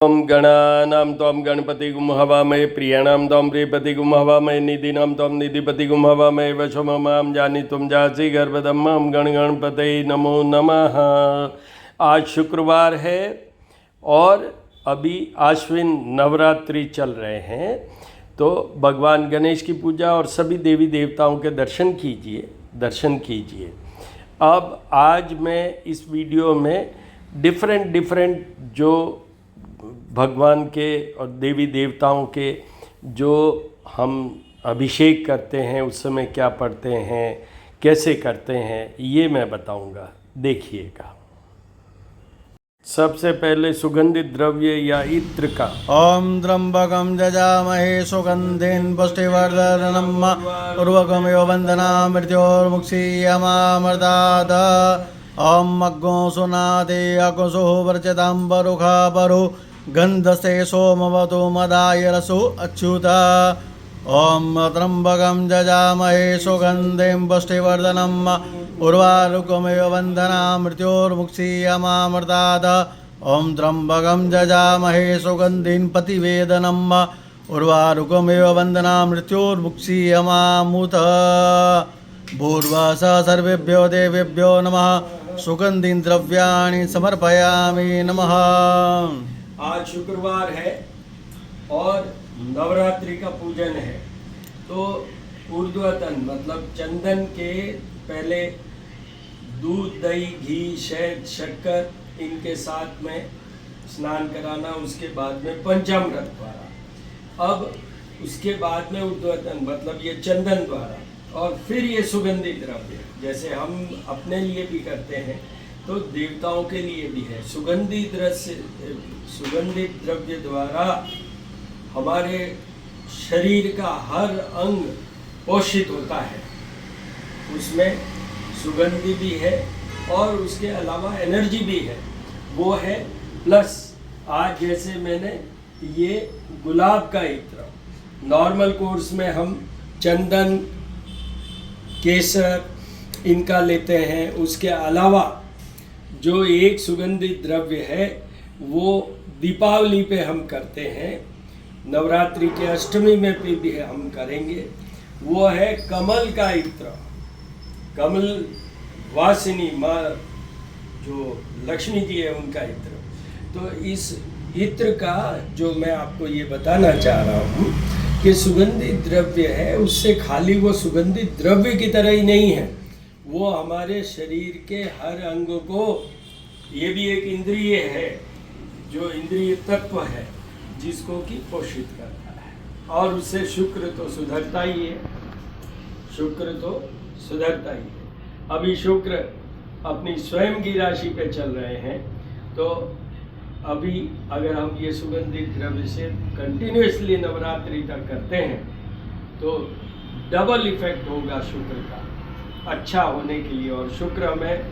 ओम गणानां त्वं गणपतिगुं हवामहे प्रियाणां त्वं प्रियपतिगुं हवामहे निधिनां त्वं निधिपतिगुं हवामहे वशममां जानी तुम जासी गर्भदम्मं गण गणपते नमो नमः। आज शुक्रवार है और अभी आश्विन नवरात्रि चल रहे हैं, तो भगवान गणेश की पूजा और सभी देवी देवताओं के दर्शन कीजिए। अब आज मैं इस वीडियो में डिफरेंट जो भगवान के और देवी देवताओं के जो हम अभिषेक करते हैं उस समय क्या पढ़ते हैं, कैसे करते हैं, ये मैं बताऊंगा, देखिएगा। सबसे पहले सुगंधित द्रव्य या इत्र का ओम त्र्यंबकं जजामहे सुगंधिं पुष्टिवर्धनम् उर्वकमेव वन्दना मृत्योर्मुक्षीयमामृतात्। ओम अग्गो सुनादे अग्सो वर्चतां बरुखा बरु गन्धस्ते सोमवतु मदाय रसो अच्युता। ओम त्र्यंबकं जजामहे सुगंधिं पुष्टिवर्धनम् उर्वारुकमेव वन्दना मृत्योर्मुक्षीयमामृतात्। ओम त्र्यंबकं जजामहे सुगंधिं पतिवेदनम् उर्वारुकमेव वन्दना मृत्योर्मुक्षीयमामुत। भूर्वासा सर्वेभ्यो देवेभ्यो नमः। सुगंधिं द्रव्याणि समर्पयामि नमः। आज शुक्रवार है और नवरात्रि का पूजन है, तो ऊर्ध्वतन मतलब चंदन के पहले दूध, दही, घी, शहद, शक्कर इनके साथ में स्नान कराना, उसके बाद में पंचामृत द्वारा, अब उसके बाद में ऊर्ध्वतन मतलब ये चंदन द्वारा, और फिर ये सुगंधित द्रव्य जैसे हम अपने लिए भी करते हैं तो देवताओं के लिए भी है। सुगंधित द्रव्य द्वारा हमारे शरीर का हर अंग पोषित होता है, उसमें सुगंधि भी है और उसके अलावा एनर्जी भी है, वो है। प्लस आज जैसे मैंने ये गुलाब का इत्र, नॉर्मल कोर्स में हम चंदन, केसर इनका लेते हैं, उसके अलावा जो एक सुगंधित द्रव्य है वो दीपावली पे हम करते हैं, नवरात्रि के अष्टमी में भी हम करेंगे, वो है कमल का इत्र। कमल वासिनी माँ जो लक्ष्मी जी है उनका इत्र। तो इस इत्र का जो मैं आपको ये बताना चाह रहा हूँ कि सुगंधित द्रव्य है, उससे खाली वो सुगंधित द्रव्य की तरह ही नहीं है, वो हमारे शरीर के हर अंग को, ये भी एक इंद्रिय है जो इंद्रिय तत्व है जिसको कि पोषित करता है, और उससे शुक्र तो सुधरता ही है। अभी शुक्र अपनी स्वयं की राशि पे चल रहे हैं, तो अभी अगर हम ये सुगंधित द्रव्य से कंटिन्यूसली नवरात्रि तक करते हैं तो डबल इफेक्ट होगा शुक्र का अच्छा होने के लिए। और शुक्र हमें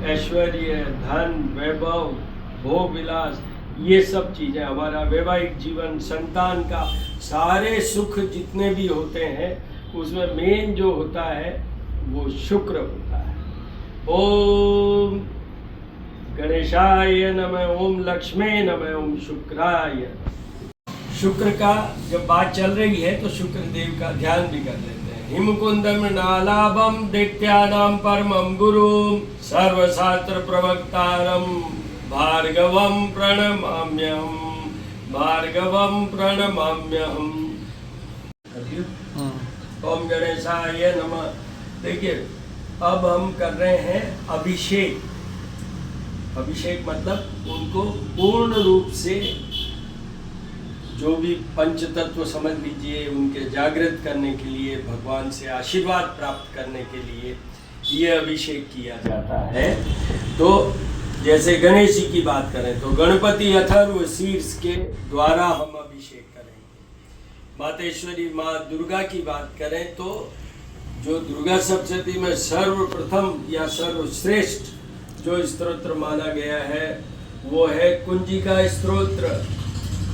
ऐश्वर्य, धन, वैभव, भोग विलास, ये सब चीज़ें, हमारा वैवाहिक जीवन, संतान का सारे सुख जितने भी होते हैं उसमें मेन जो होता है वो शुक्र होता है। ओम गणेशाय नमः, ओम लक्ष्मी नमः, ओम शुक्राय। शुक्र का जब बात चल रही है तो शुक्र देव का ध्यान भी कर लेते हैं। हिमकुंदम नालाभम दैत्यानां परमं गुरुं सर्वशास्त्र प्रवक्तारं भार्गवं प्रणमाम्यहम्। ओम गणेशाय नमः। देखिए, अब हम कर रहे हैं अभिषेक मतलब उनको पूर्ण रूप से जो भी पंच तत्व समझ लीजिए, उनके जागृत करने के लिए, भगवान से आशीर्वाद प्राप्त करने के लिए ये अभिषेक किया जाता है। तो जैसे गणेश जी की बात करें तो गणपति अथर्व शीर्ष के द्वारा हम अभिषेक करेंगे। मातेश्वरी माँ दुर्गा की बात करें तो जो दुर्गा सप्तशती में सर्वप्रथम या सर्वश्रेष्ठ जो स्तोत्र माना गया है वो है कुंजिका स्तोत्र।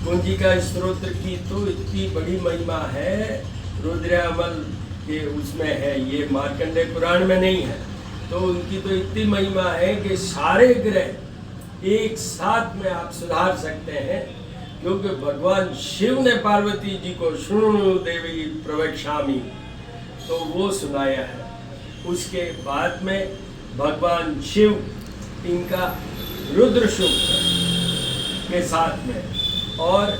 कुंजिका स्तोत्र की तो इतनी बड़ी महिमा है, रुद्रयामल के उसमें है, ये मार्कंडेय पुराण में नहीं है। तो उनकी तो इतनी महिमा है कि सारे ग्रह एक साथ में आप सुधार सकते हैं क्योंकि भगवान शिव ने पार्वती जी को शृणु देवी प्रवक्ष्यामि तो वो सुनाया है। उसके बाद में भगवान शिव इनका रुद्र सूक्त के साथ में और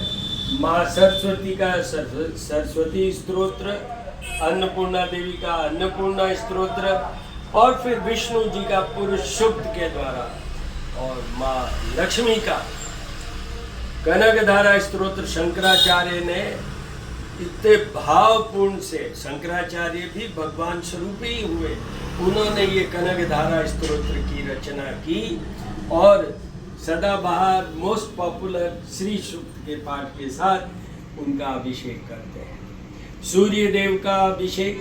माँ सरस्वती का सरस्वती स्तोत्र, अन्नपूर्णा देवी का अन्नपूर्णा स्तोत्र और फिर विष्णु जी का पुरुष सूक्त के द्वारा और माँ लक्ष्मी का कनकधारा स्तोत्र शंकराचार्य ने इतने भावपूर्ण से, शंकराचार्य भी भगवान स्वरूप ही हुए, उन्होंने ये कनकधारा स्तोत्र की रचना की और सदाबहार मोस्ट पॉपुलर श्री सूक्त के पाठ के साथ उनका अभिषेक करते हैं। सूर्य देव का अभिषेक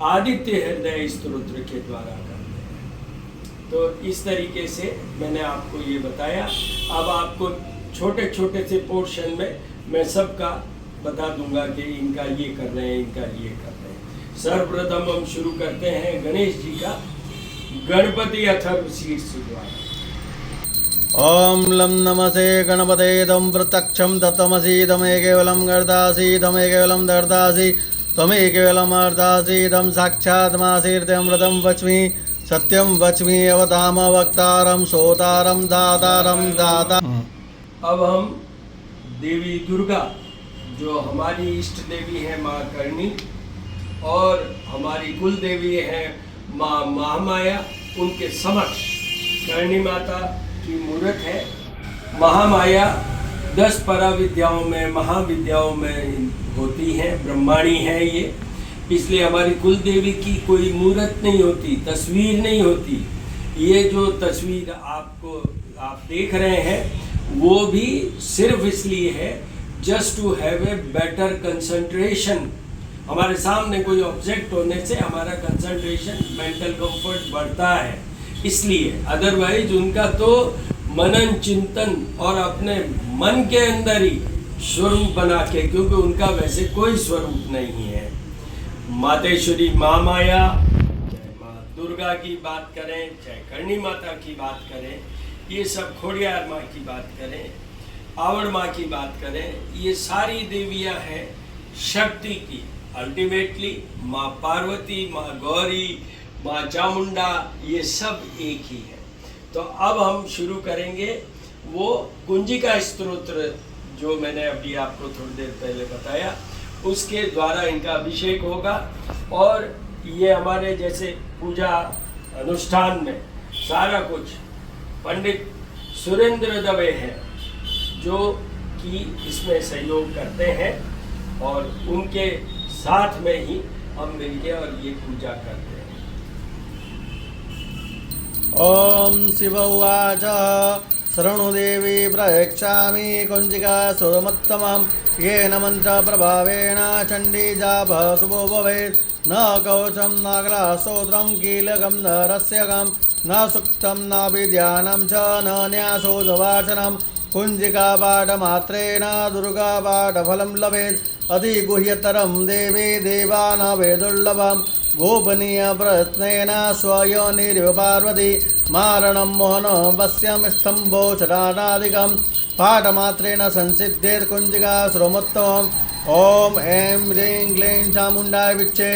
आदित्य हृदय स्तोत्र के द्वारा करते हैं। तो इस तरीके से मैंने आपको ये बताया। अब आपको छोटे छोटे से पोर्शन में मैं सबका बता दूंगा कि इनका ये कर रहे हैं, इनका ये कर रहे हैं। सर्वप्रथम हम शुरू करते हैं गणेश जी का गणपति अथर्व शीर्ष द्वारा। ओम लम नमसे गणपते तम प्रत्यक्षम तत्तमसि तमे केवलम गर्दासि तमे केवलम दर्दासि तमे केवलम अर्दासि तम साक्षात् मासीर्त्यमृतं वच्मि सत्यम वच्मि अवताम वक्तारम सोतारम दातारम दाता। अब हम देवी दुर्गा जो हमारी इष्ट देवी है माँ करणी और हमारी कुल देवी है माँ महामाया, उनके समक्ष करणी माता की मूर्त है। महामाया 10 पराविद्याओं में महाविद्याओं में होती है, ब्रह्माणी है ये, इसलिए हमारी कुल देवी की कोई मूर्त नहीं होती, तस्वीर नहीं होती। ये जो तस्वीर आप देख रहे हैं वो भी सिर्फ इसलिए है just to have a better concentration. हमारे सामने कोई ऑब्जेक्ट होने से हमारा कंसंट्रेशन, मेंटल कंफर्ट बढ़ता है, इसलिए। अदरवाइज उनका तो मनन चिंतन और अपने मन के अंदर ही स्वरूप बना के, क्योंकि उनका वैसे कोई स्वरूप नहीं है। मातेश्वरी माँ माया, चाहे माँ दुर्गा की बात करें, चाहे करणी माता की बात करें, ये सब खोड़ियार माँ की बात करें, आवड़ माँ की बात करें, ये सारी देवियाँ हैं शक्ति की। अल्टीमेटली माँ पार्वती, माँ गौरी, माँ चामुंडा, ये सब एक ही है। तो अब हम शुरू करेंगे वो कुंजिका स्तोत्र जो मैंने अभी आपको थोड़ी देर पहले बताया, उसके द्वारा इनका अभिषेक होगा। और ये हमारे जैसे पूजा अनुष्ठान में सारा कुछ पंडित सुरेंद्र दवे हैं जो कि इसमें सहयोग करते हैं और उनके साथ में ही हम मिलके और ये पूजा करते हैं। ओम शिव उवाच शरणुदेवी प्रयच्छामि कुंजिका सुरमत्तमं येन मन्त्रप्रभावेण चण्डी जापः शुभो भवेत्। न कवचं न कलास्तोत्रं कीलकं न रस्यकं न सुक्तं न विद्यानं च न न्यासो च वाचनं। कुञ्जिकापाठमात्रेण दुर्गापाठफलं लभेत्। अतिगुह्यतरं देवी देवानावेदुर्लभं गोपनीयप्रयत्नेन स्वयोनिरिव पार्वती। मारणं मोहनं वश्यं स्तम्भोचराणादिकं पाठमात्रेण संसिद्धेत् कुञ्जिका सुरमोत्तमम्। ओम ऐं ह्रीं क्लीं चामुण्डाय विच्चे।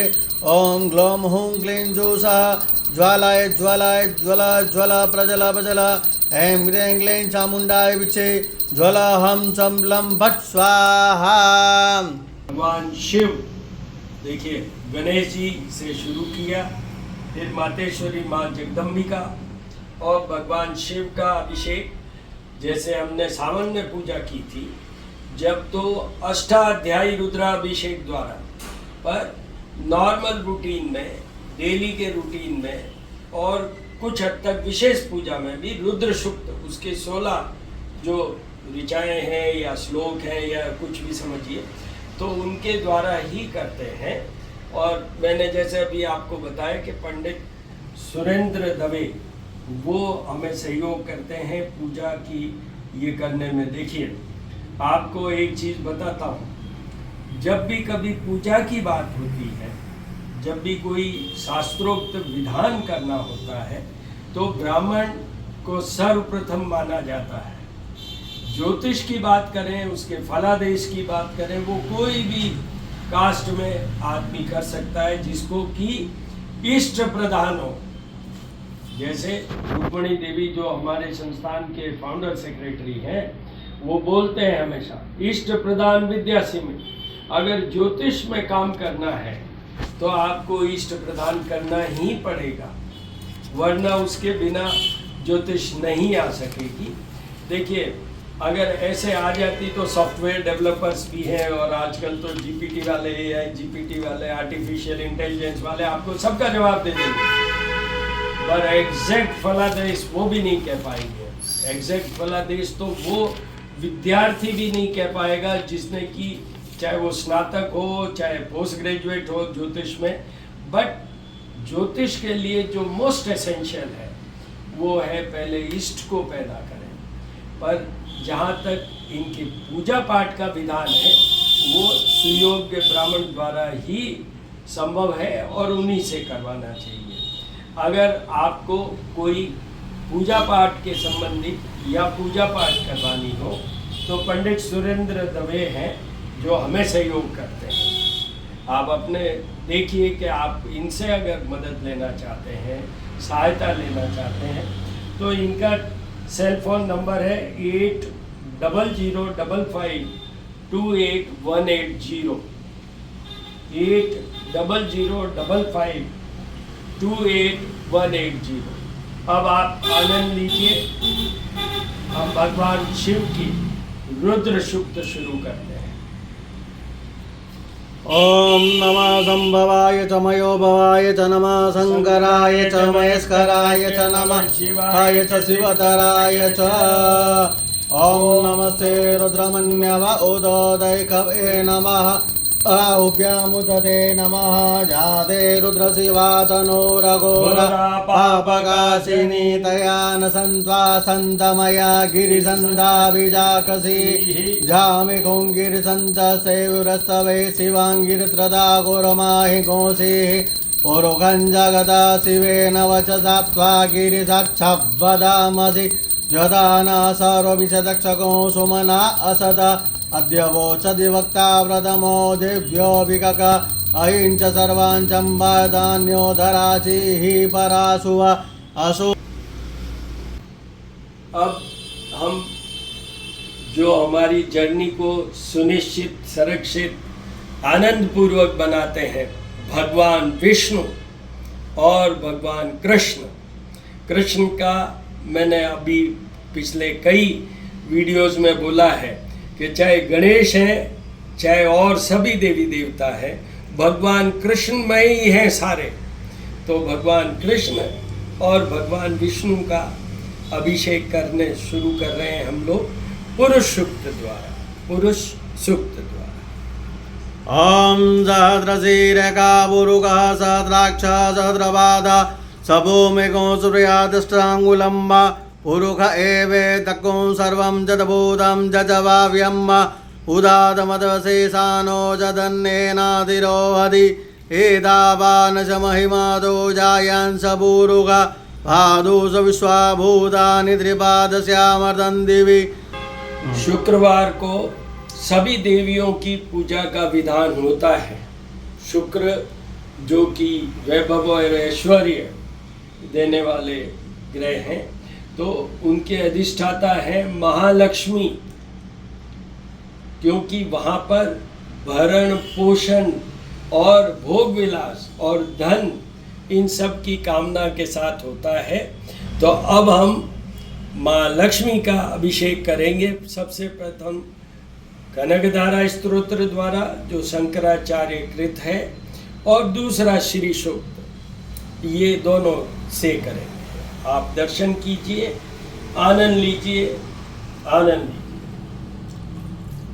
ओम ग्लौं हूं क्लीं जूषः ज्वालाय ज्वालाय ज्वल ज्वल प्रजल प्रजल। ऐं ह्रीं क्लीं चामुण्डाय विच्चे ज्वल हम चं लं भट् स्वाहा। भगवान शिव, देखिए गणेश जी से शुरू किया, फिर मातेश्वरी माँ जगदम्बिका और भगवान शिव का अभिषेक जैसे हमने सावन में पूजा की थी, जब तो अष्टाध्यायी रुद्राभिषेक द्वारा, पर नॉर्मल रूटीन में, डेली के रूटीन में और कुछ हद तक विशेष पूजा में भी रुद्र सूक्त, उसके 16 जो ऋचाएँ हैं या श्लोक हैं या कुछ भी समझिए, तो उनके द्वारा ही करते हैं। और मैंने जैसे अभी आपको बताया कि पंडित सुरेंद्र दवे वो हमें सहयोग करते हैं पूजा की ये करने में। देखिए आपको एक चीज़ बताता हूँ, जब भी कभी पूजा की बात होती है, जब भी कोई शास्त्रोक्त विधान करना होता है, तो ब्राह्मण को सर्वप्रथम माना जाता है। ज्योतिष की बात करें, उसके फलादेश की बात करें, वो कोई भी कास्ट में आदमी कर सकता है जिसको कि इष्ट प्रधान हो। जैसे रुक्मणी देवी जो हमारे संस्थान के फाउंडर सेक्रेटरी हैं, वो बोलते हैं हमेशा इष्ट प्रधान विद्या सीमित। अगर ज्योतिष में काम करना है तो आपको इष्ट प्रदान करना ही पड़ेगा, वरना उसके बिना ज्योतिष नहीं आ सकेगी। देखिए, अगर ऐसे आ जाती तो सॉफ्टवेयर डेवलपर्स भी हैं, और आजकल तो जीपीटी वाले, एआई जीपीटी वाले, आर्टिफिशियल इंटेलिजेंस वाले आपको सबका जवाब दे देंगे, पर एग्जैक्ट फलादेश वो भी नहीं कह पाएंगे। एग्जैक्ट फलादेश तो वो विद्यार्थी भी नहीं कह पाएगा जिसने कि चाहे वो स्नातक हो चाहे पोस्ट ग्रेजुएट हो ज्योतिष में। बट ज्योतिष के लिए जो मोस्ट एसेंशियल है वो है पहले इष्ट को पैदा करें। पर जहाँ तक इनकी पूजा पाठ का विधान है वो सुयोग्य ब्राह्मण द्वारा ही संभव है और उन्हीं से करवाना चाहिए। अगर आपको कोई पूजा पाठ के संबंधित या पूजा पाठ करवानी हो तो पंडित सुरेंद्र दवे हैं जो हमें सहयोग करते हैं। आप अपने देखिए कि आप इनसे अगर मदद लेना चाहते हैं, सहायता लेना चाहते हैं, तो इनका सेल फोन नंबर है 8005528180 8005528180। अब आप आनंद लीजिए। हम भगवान शिव की रुद्र सूक्त शुरू करते हैं। ओम नमः संभवाय च मयोभवाय च नमः शंकराय च महेश्वराय च नमः शिवाय च शिवतराय च। ओम नमस्ते रुद्रमन्यव उदोदयकवे नमः आहुभ्यामुदते नमः। जाते रुद्रशिवा तनोरघोर पापकाशिनी तया न सन्त्वा सन्तमया गिरिसन्धाभिजाकसी जामि कुङ्गिरिसन्त सेवुरस्तवे शिवाङ्गिरित्रदा गुरमाहि घोषिः उरुखं जगदा शिवेन वचसा त्वा गिरिसाक्षवदामसि यदा न सर्वविशदक्षको सुमना असद अद्य वोचति वक्ता व्रतमो दिव्यो विकक अहिंच सर्वांचं वदान्योधराचिः परासुव असु। अब हम जो हमारी जर्नी को सुनिश्चित, सुरक्षित, आनंद पूर्वक बनाते हैं, भगवान विष्णु और भगवान कृष्ण का मैंने अभी पिछले कई वीडियोस में बोला है कि चाहे गणेश है चाहे और सभी देवी देवता है, भगवान कृष्णमय ही हैं सारे। तो भगवान कृष्ण और भगवान विष्णु का अभिषेक करने शुरू कर रहे हैं हम लोग पुरुष सूक्त द्वारा। ओम सहस्रशीर्षका पुरुषः सहस्राक्ष सहस्रपादः सभूमिको सूर्यादष्टाङ्गुलं वा पुरुष एवेदकं सर्वं जडभूतं जजवाव्यम् उदातमदवशेषानो जदन्नेनाधिरोहति एतावानश महिमादो जायांस पुरुष भादुष विश्वाभूतानि त्रिपादस्यामर्दन् दिवि। शुक्रवार को सभी देवियों की पूजा का विधान होता है। शुक्र जो कि वैभव और ऐश्वर्य देने वाले ग्रह हैं, तो उनके अधिष्ठाता है महालक्ष्मी, क्योंकि वहाँ पर भरण पोषण और भोग विलास और धन इन सब की कामना के साथ होता है। तो अब हम माँ लक्ष्मी का अभिषेक करेंगे। सबसे प्रथम कनकधारा स्तोत्र द्वारा जो शंकराचार्य कृत है, और दूसरा श्री सूक्त, ये दोनों से करेंगे। आप दर्शन कीजिए, आनंद लीजिए, आनंद लीजिए।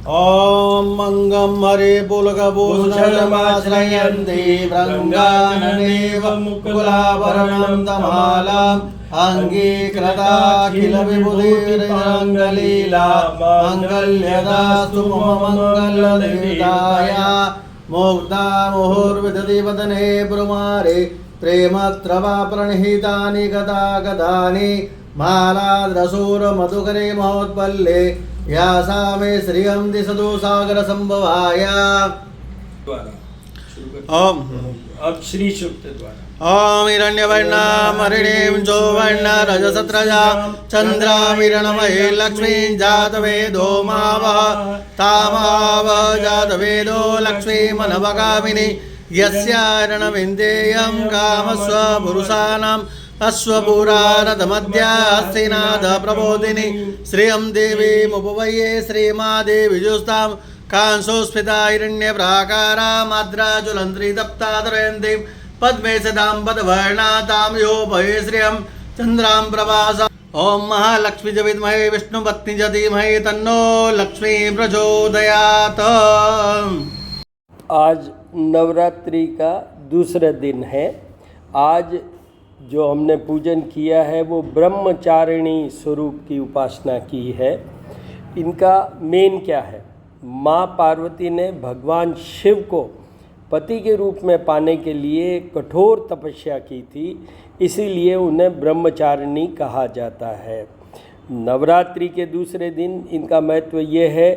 ओम मंगम हरे पुलकभूषणमाश्रयन्ति भृङ्गाननेव मुकुलाभरणं तमालाम् अङ्गीकृताखिल विभूतिरङ्गलीला मङ्गल्यदास्तु मम मङ्गलदेवताय। मुग्धा मुहुर्विदधि वदने ब्रुमारे प्रेमत्रवा प्रणहितानि गदा गदानि मालाद्रसूर मधुकरे महोत्पल्ले या सा मे श्रियं दिशतु सागर संभवाय। द्वारा शुरू करते ओम हैं। अब श्री सूक्त द्वारा। ओम हिरण्यवर्णां हरिणीं चोवर्ण रजसत्रजा चन्द्रामिरणमये लक्ष्मीं जातवेदो मावः तामावः जातवेदो लक्ष्मीमनवगामिनी यस्यारणविन्देयं कामस्वपुरुषाणाम् अश्वपुरारथमध्या हस्तिनाथ प्रबोधिनी श्रियं देवीमुपवये श्रीमादेवीजुस्तां कांसोस्फिता हिरण्यप्राकारा माद्राजुलन्त्री तप्तादरयन्तीं पद्मे सदां पदवर्णातां यो भये श्रियं चन्द्रां प्रभासा। ओम महालक्ष्मी च विद्महे विष्णुपत्नी च धीमहि तन्नो लक्ष्मी प्रचोदयात्। आज नवरात्रि का दूसरा दिन है। आज जो हमने पूजन किया है वो ब्रह्मचारिणी स्वरूप की उपासना की है। इनका मेन क्या है? माँ पार्वती ने भगवान शिव को पति के रूप में पाने के लिए कठोर तपस्या की थी, इसीलिए उन्हें ब्रह्मचारिणी कहा जाता है। नवरात्रि के दूसरे दिन इनका महत्व ये है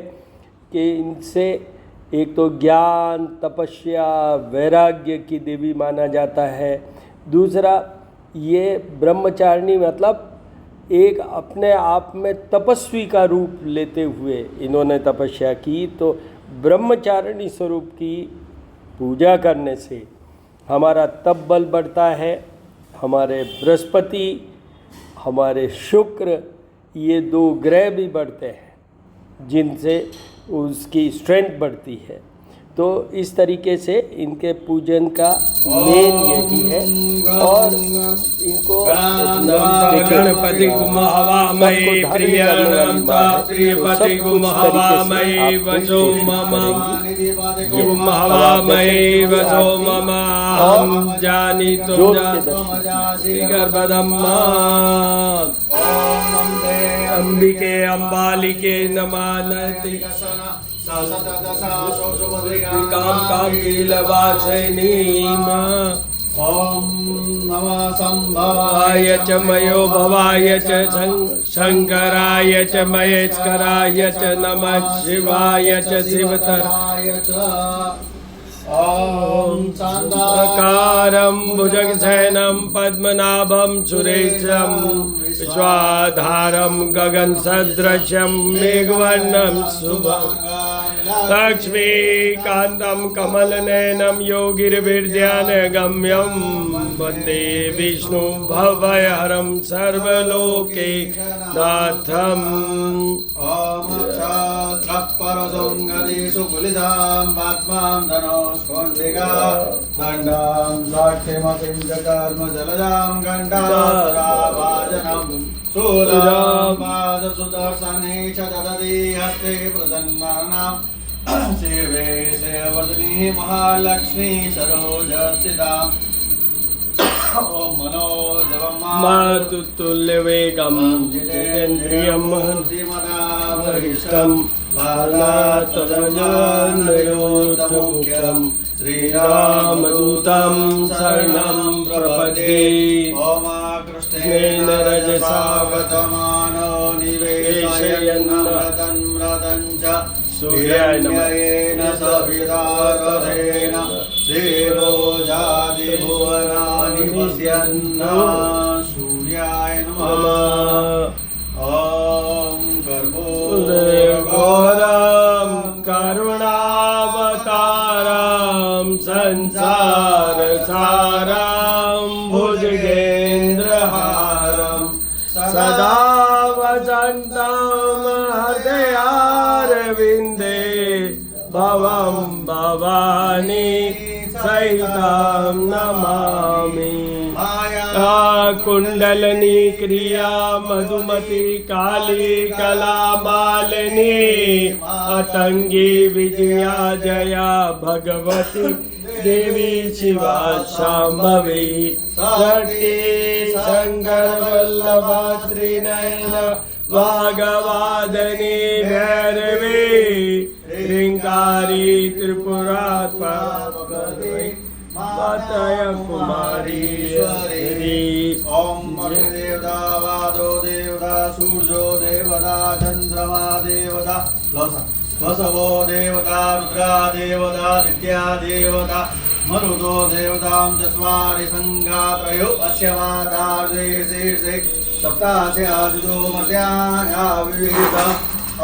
कि इनसे एक तो ज्ञान, तपस्या, वैराग्य की देवी माना जाता है। दूसरा, ये ब्रह्मचारिणी मतलब एक अपने आप में तपस्वी का रूप लेते हुए इन्होंने तपस्या की। तो ब्रह्मचारिणी स्वरूप की पूजा करने से हमारा तप बल बढ़ता है, हमारे बृहस्पति, हमारे शुक्र, ये दो ग्रह भी बढ़ते हैं जिनसे उसकी स्ट्रेंथ बढ़ती है। तो इस तरीके से इनके पूजन का मेन यही है। और इनको गणपति हवामये प्रियपति हवामये वसो मम हवामये वसो मम हम जानी तुम गर्भदम्मा अंबिके अम्बालिके नमानति काम कीलवासिनीम। ओम नमः संभवाय च मयो भवाय च शंकराय च महेश्वराय च नमः शिवाय च शिवतराय च। ओम शान्ताकारं भुजगशयनं पद्मनाभं सुरेशं विश्वाधारं गगनसदृशं मेघवर्णं शुभं लक्ष्मीकान्तं कमलनयनं योगिर्विद्यानगम्यं वन्दे विष्णु भवहरं सर्वलोकैकनाथम्। ओम क्षत्रपरदोंगदेशु कुलिदां पात्मां धनोस्कोन्दिका खण्डां साक्षिमतिं च कर्मजलजां गण्डासुराभाजनं शूलां पादसुदर्शने च ददति हस्ते प्रसन्नानां शिवे सेवर्धिनी महालक्ष्मी सरोजस्थिताम्। ओम मनोजवं मातुल्यवेगं जितेन्द्रियं वरिष्ठं बालातनयोत्तमुख्यं श्रीरामदूतं शरणं प्रपद्ये। ओम कृष्णेन रजसा वतमानो निवेशयन्नमृतं च सूर्याय नमः सवितारथेन देवो जातिभुवनानि पश्यन्न सूर्याय नमः। ॐ कर्पूरघोरं करुणावतारं संसारसारं भुजगेन्द्रहारं सदा वसन्तं हृदयारविन्दे भवं भवानी सहितं नमामि। कुंडलनी क्रिया मधुमती काली कला मालिनी अतंगी विजया जया भगवती देवी शिवा शांभवी षष्ठी शंकर वल्लभा त्रिनयन वागवादनी भैरवी ह्रींकारी त्रिपुरात्मकरी मातय कुमारी। ओम देवता वादो देवता सूर्यो देवता चंद्रमा देवता वसवो देवता रुद्रा देवता नित्या देवता मरुतो देवतां चत्वारि संगात्रयो अस्य मातार्दे शीर्षे सप्तास्य आदितो मध्याह्ना विविध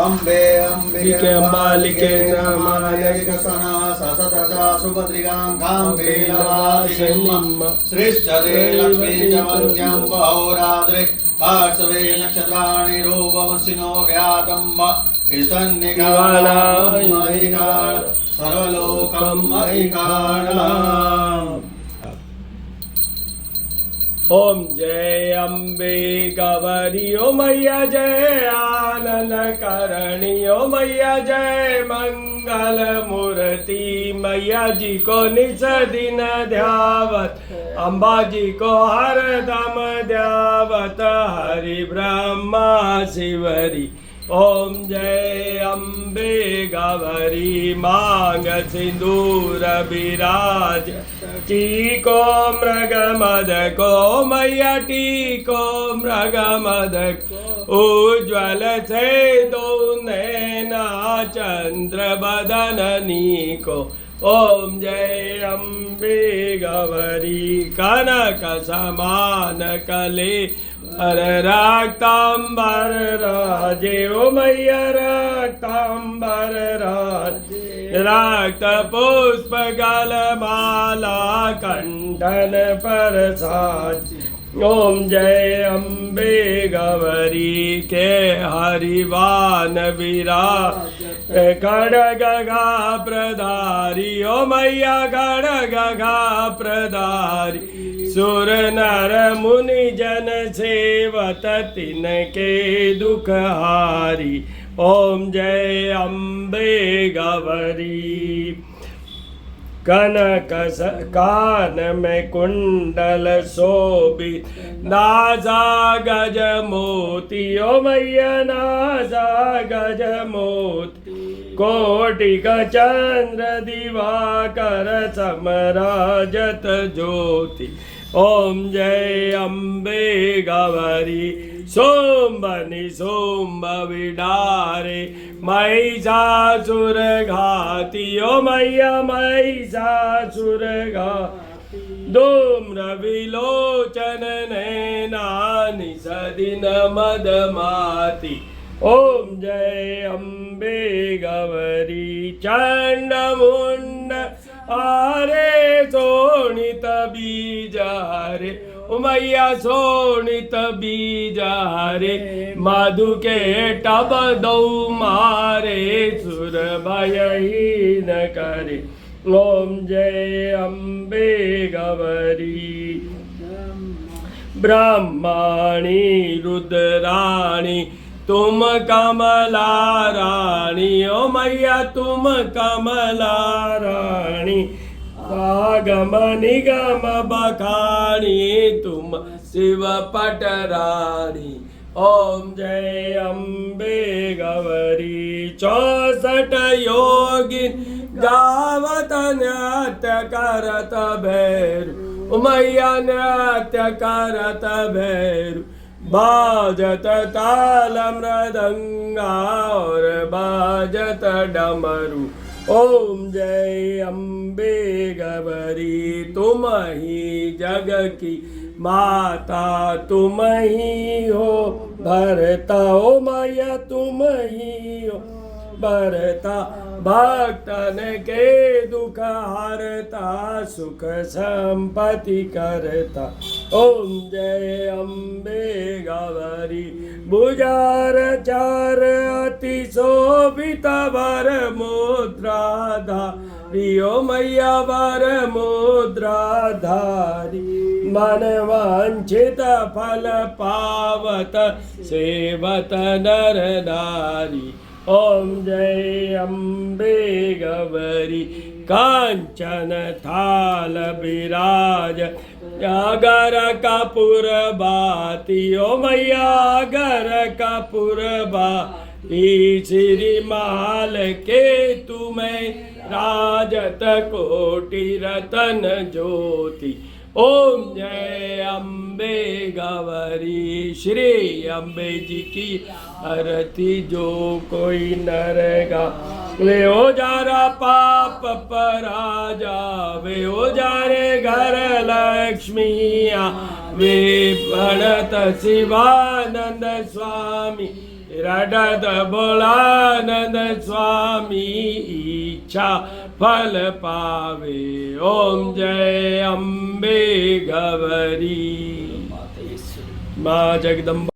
अम्बे अम्बिके अम्बालिके नमायिकसना ससतसा सुभद्रिकां काम्बे नवासिनिम् श्रेष्ठदे लक्ष्मी च मध्यं बहुरात्रे पार्श्वे नक्षत्राणि रूपमसिनो व्यातम् ईशान्यकाणामहिकाण सर्वलोकं महिकाणाम्। ओम जय अम्बे गौरी ओ मैया जय आनन करणी ओ मैया जय मंगल मूर्ति मैया जी को निस दिन ध्यावत अम्बा जी को हर दम ध्यावत हरि ब्रह्मा शिवरी। ओम जय अम्बे गौरी मांग सिंदूर विराज टीको मृग मद को मैया टीको मृग मद उज्ज्वल से दो नैना चंद्र बदननी को। ओम जय अम्बे गौरी कनक समान कले रक्तांबर राजे ओ मैया रक्तांबर राजे रक्त पुष्प गलमाला कंठन पर साज। ओम जय अम्बे गौरी के हरिवान विराज खड्ग प्रधारी ओ मैया खड्ग प्रधारी सुर नर मुनि जन सेवत तिनके दुख हारी। ओम जय अम्बे गौरी कनक कान में कुंडल शोभित नासा गज मोती ओ मैया नासा गज मोती कोटि का चंद्र दिवाकर समराजत ज्योति। ओम जय अम्बे गौरी सोम्ब निसोम्ब विडारे महिषासुर घाती ओ मैया महिषासुर घाती धूम्र विलोचन नैना निसदिन मदमाती। ओम जय अम्बे गौरी चंड मुंड आरे सोनित बीज हरे ओ मैया सोनित बीज हरे मधु के टब दौ मारे सुर भयहीन करे। ओम जय अम्बे गौरी ब्रह्मणी रुद्राणी तुम कमला रानी ओ मैया तुम कमला रानी आगम निगम बखानी तुम शिव पटरानी। ओम जय अम्बे गौरी 64 योगिन गावत नृत्य करत भैरू मैया नृत्य करत भैरू बाजत ताल मृदंगा और बाजत डमरू। ओम जय अम्बे गौरी तुम ही जग की माता तुम ही हो भरता ओ मैया तुम ही हो भरता भक्तन के दुख हरता सुख संपत्ति करता। ओम जय अम्बे गौरी भुजार चार अति शोभित वर मुद्राधारी ओ मैया वर मुद्राधारी मन वांछित फल पावत सेवत नर नारी। ओम जय अम्बे गौरी कांचन थाल विराज अगर कपूर बाती ओ मैया अगर कपूर बाती श्री माल के तुम्हें राजत कोटि रतन ज्योति। ओम जय अम्बे गौरी। श्री अम्बे जी की आरती जो कोई नरेगा वे हो जारा पाप परा जावे, हो जारे घर लक्ष्मिया वे प्रणत शिवानंद स्वामी, रडत बोलानंद स्वामी इच्छा फल पावे। ओम जय अम्बे गौरी। माँ जगदम्बा